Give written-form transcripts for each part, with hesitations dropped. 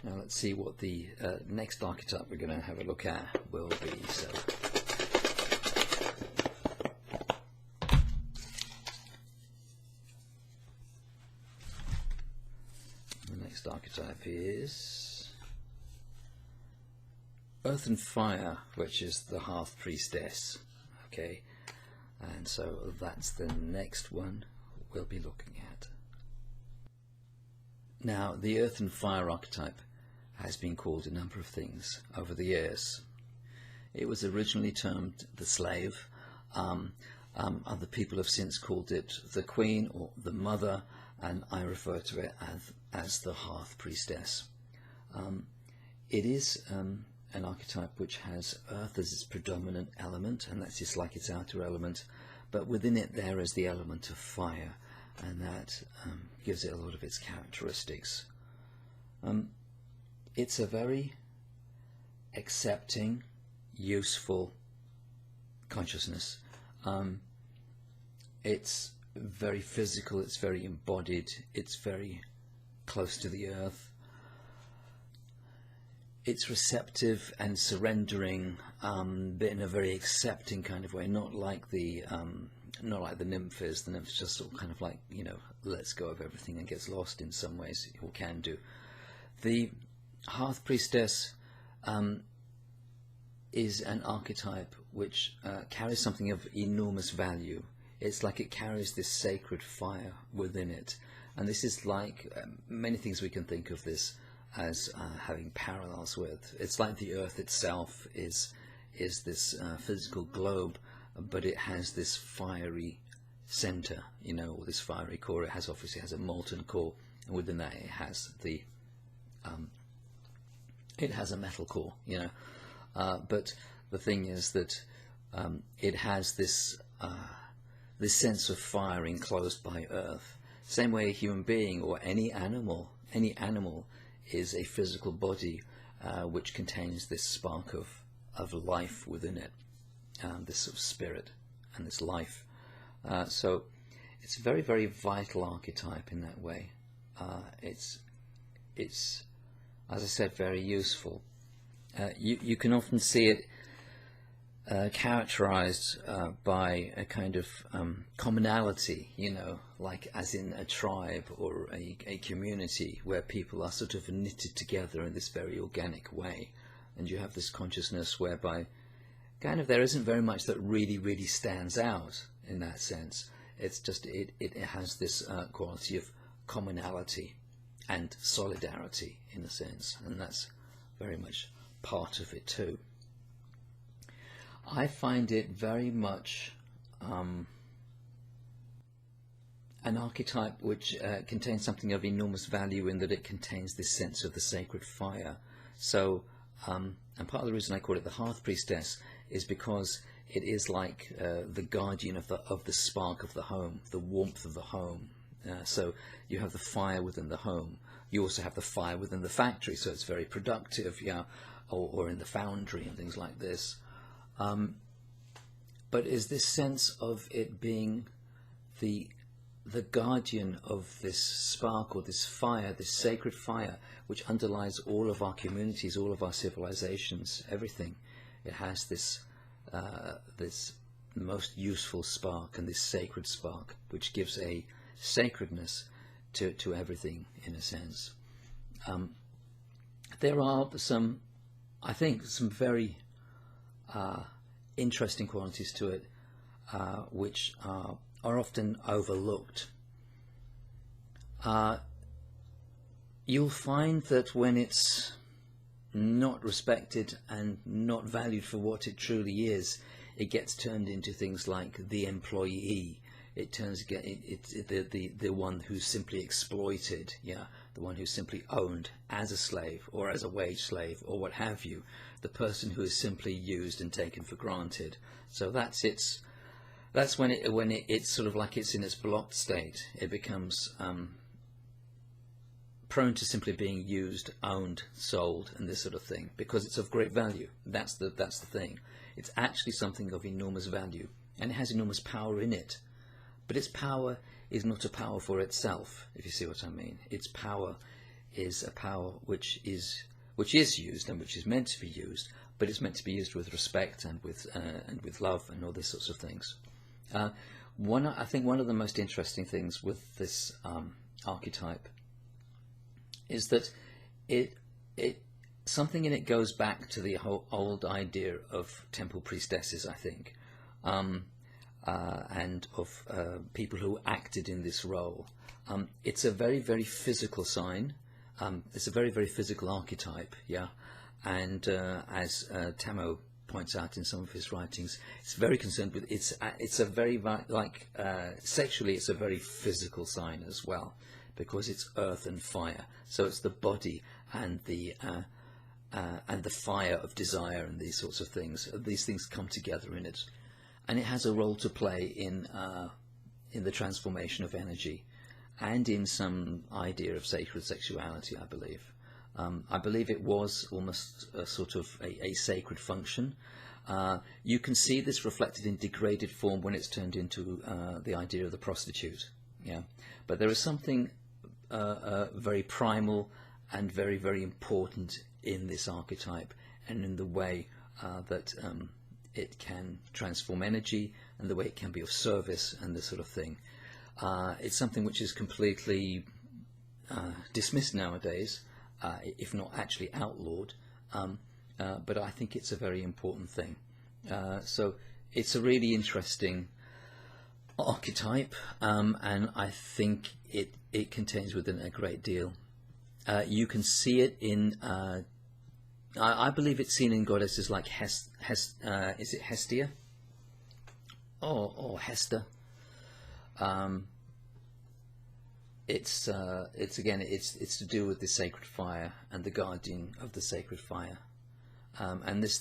Now let's see what the next archetype we're going to have a look at will be. So, the next archetype is Earth and Fire, which is the Hearth Priestess. Okay, and so that's the next one we'll be looking at. Now, the Earth and Fire archetype has been called a number of things over the years. It was originally termed the slave. Other people have since called it the Queen or the Mother, and I refer to it as the Hearth Priestess. It is an archetype which has Earth as its predominant element, and that's just like its outer element, but within it there is the element of fire, and that gives it a lot of its characteristics. It's a very accepting, useful consciousness. It's very physical, it's very embodied, it's very close to the earth. It's receptive and surrendering, but in a very accepting kind of way, not like the nymph is. The nymph is just sort of kind of like, you know, lets go of everything and gets lost in some ways, or can do. The Hearth Priestess is an archetype which carries something of enormous value. It's like it carries this sacred fire within it, and this is like many things we can think of this as having parallels with. It's like the earth itself is this physical globe, but it has this fiery center, you know, or this fiery core. It obviously has a molten core, and within that it has a metal core, you know. But the thing is that it has this sense of fire enclosed by earth. Same way a human being or any animal is a physical body which contains this spark of life within it, this sort of spirit and this life. So it's a very, very vital archetype in that way. It's as I said, very useful. You can often see it characterized by a kind of commonality, you know, like as in a tribe or a community where people are sort of knitted together in this very organic way, and you have this consciousness whereby kind of there isn't very much that really stands out in that sense. It's just it has this quality of commonality and solidarity in a sense, and that's very much part of it too. I find it very much an archetype which contains something of enormous value in that it contains this sense of the sacred fire. So, and part of the reason I call it the Hearth Priestess is because it is like the guardian of the spark of the home, the warmth of the home. So you have the fire within the home. You also have the fire within the factory, so it's very productive, yeah, or in the foundry and things like this. But is this sense of it being the guardian of this spark or this fire, this sacred fire, which underlies all of our communities, all of our civilizations, everything. It has this this most useful spark and this sacred spark, which gives a sacredness to everything in a sense. There are some, I think, some very interesting qualities to it which are often overlooked. You'll find that when it's not respected and not valued for what it truly is, it gets turned into things like the employee. It turns the one who's simply exploited, yeah, the one who's simply owned as a slave or as a wage slave or what have you, the person who is simply used and taken for granted. So that's when it's sort of like it's in its blocked state. It becomes prone to simply being used, owned, sold, and this sort of thing, because it's of great value. That's the thing. It's actually something of enormous value, and it has enormous power in it. But its power is not a power for itself, if you see what I mean. Its power is a power which is used and which is meant to be used, but it's meant to be used with respect and with love and all these sorts of things. I think one of the most interesting things with this archetype is that something in it goes back to the whole old idea of temple priestesses, I think, and of people who acted in this role. It's a very, very physical sign. It's a very, very physical archetype, yeah. And as Tammo points out in some of his writings, it's very concerned with it's a very sexually it's a very physical sign as well, because it's earth and fire. So it's the body and the fire of desire and these sorts of things. These things come together in it, and it has a role to play in the transformation of energy, and in some idea of sacred sexuality, I believe. I believe it was almost a sort of a sacred function. You can see this reflected in degraded form when it's turned into the idea of the prostitute. Yeah, but there is something very primal and very, very important in this archetype, and in the way that it can transform energy, and the way it can be of service and this sort of thing. It's something which is completely dismissed nowadays, if not actually outlawed, but I think it's a very important thing. So it's a really interesting archetype, and I think it contains within a great deal. You can see it in, I believe it's seen in goddesses like is it Hestia? Or Hester? It's again, it's to do with the sacred fire and the guardian of the sacred fire, and this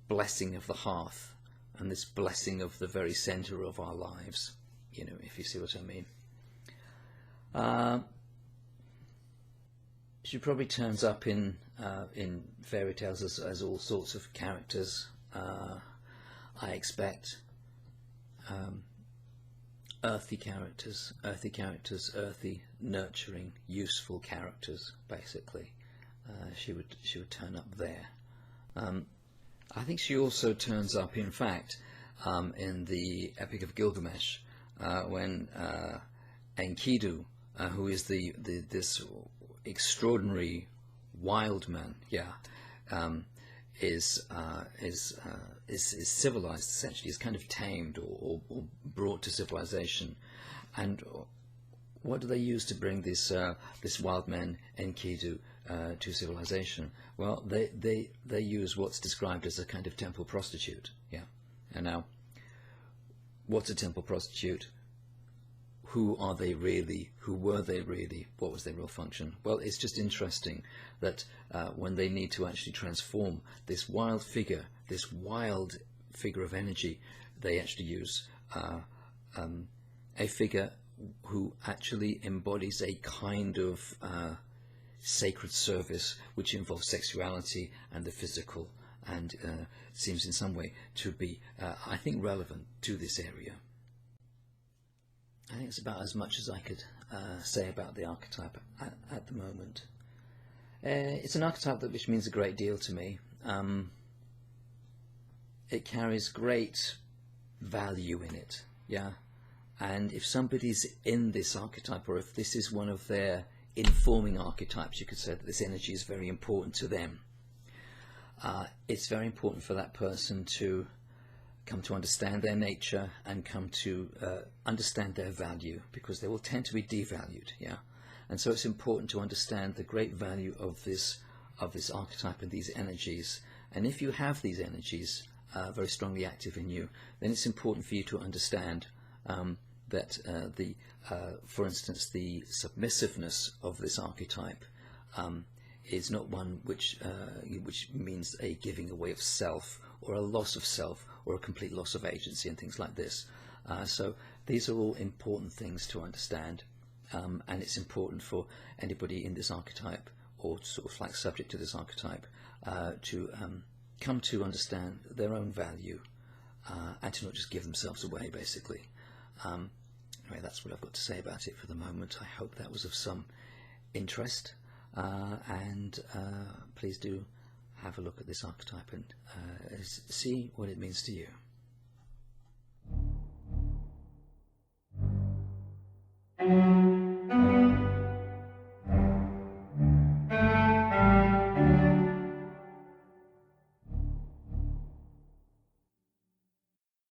blessing of the hearth, and this blessing of the very center of our lives, you know, if you see what I mean. She probably turns up in fairy tales as all sorts of characters, I expect. Earthy characters, earthy, nurturing, useful characters, basically. She would turn up there. I think she also turns up, in fact, in the Epic of Gilgamesh, when Enkidu, who is this extraordinary wild man, is civilized, essentially, is kind of tamed or brought to civilization. And what do they use to bring this wild man Enkidu to civilization? Well, they use what's described as a kind of temple prostitute. Yeah. And now, what's a temple prostitute? Who are they really? Who were they really? What was their real function? Well, it's just interesting that when they need to actually transform this wild figure of energy, they actually use a figure who actually embodies a kind of sacred service which involves sexuality and the physical, and seems in some way to be, I think, relevant to this area. I think it's about as much as I could say about the archetype at the moment. It's an archetype which means a great deal to me. It carries great value in it, yeah. And if somebody's in this archetype, or if this is one of their informing archetypes, you could say that this energy is very important to them. It's very important for that person to come to understand their nature and come to understand their value, because they will tend to be devalued, yeah. And so it's important to understand the great value of this archetype and these energies. And if you have these energies very strongly active in you, then it's important for you to understand that for instance, the submissiveness of this archetype is not one which means a giving away of self, or a loss of self, or a complete loss of agency, and things like this. So these are all important things to understand, and it's important for anybody in this archetype, or sort of like subject to this archetype, to come to understand their own value, and to not just give themselves away, basically. Anyway, that's what I've got to say about it for the moment. I hope that was of some interest, and please do have a look at this archetype and see what it means to you.